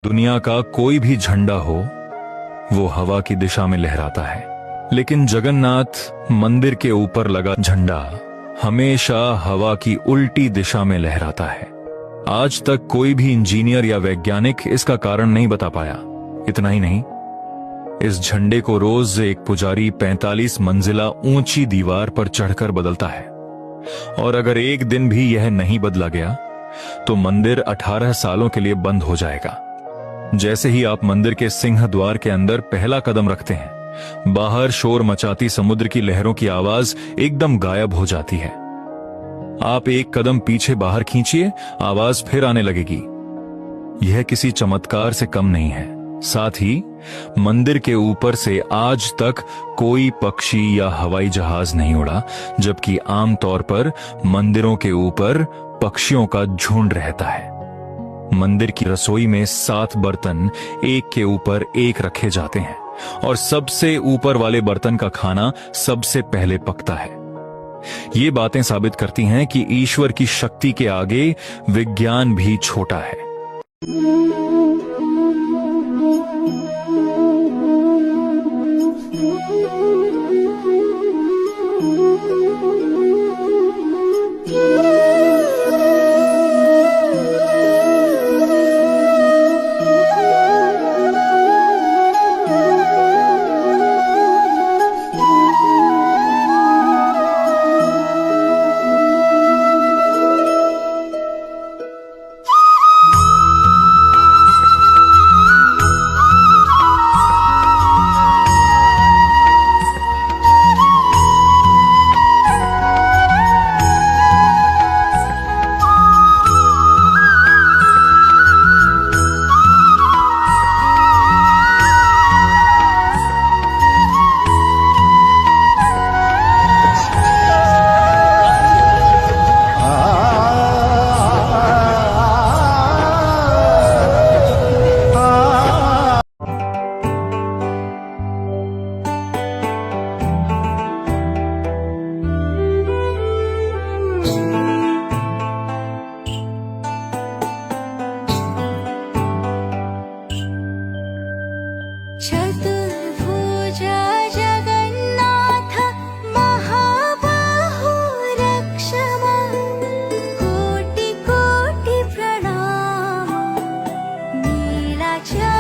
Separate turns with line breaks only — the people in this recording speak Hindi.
दुनिया का कोई भी झंडा हो वो हवा की दिशा में लहराता है, लेकिन जगन्नाथ मंदिर के ऊपर लगा झंडा हमेशा हवा की उल्टी दिशा में लहराता है। आज तक कोई भी इंजीनियर या वैज्ञानिक इसका कारण नहीं बता पाया। इतना ही नहीं, इस झंडे को रोज एक पुजारी 45 मंजिला ऊंची दीवार पर चढ़कर बदलता है, और अगर एक दिन भी यह नहीं बदला गया तो मंदिर 18 सालों के लिए बंद हो जाएगा। जैसे ही आप मंदिर के सिंह द्वार के अंदर पहला कदम रखते हैं, बाहर शोर मचाती समुद्र की लहरों की आवाज एकदम गायब हो जाती है। आप एक कदम पीछे बाहर खींचिए, आवाज फिर आने लगेगी। यह किसी चमत्कार से कम नहीं है। साथ ही मंदिर के ऊपर से आज तक कोई पक्षी या हवाई जहाज नहीं उड़ा, जबकि आमतौर पर मंदिरों के ऊपर पक्षियों का झुंड रहता है। मंदिर की रसोई में 7 बर्तन एक के ऊपर एक रखे जाते हैं, और सबसे ऊपर वाले बर्तन का खाना सबसे पहले पकता है। ये बातें साबित करती हैं कि ईश्वर की शक्ति के आगे विज्ञान भी छोटा है।
चतुर्भुजा जगन्नाथ महाबाहो रक्ष मां, कोटि कोटि प्रणाम। नीलाचल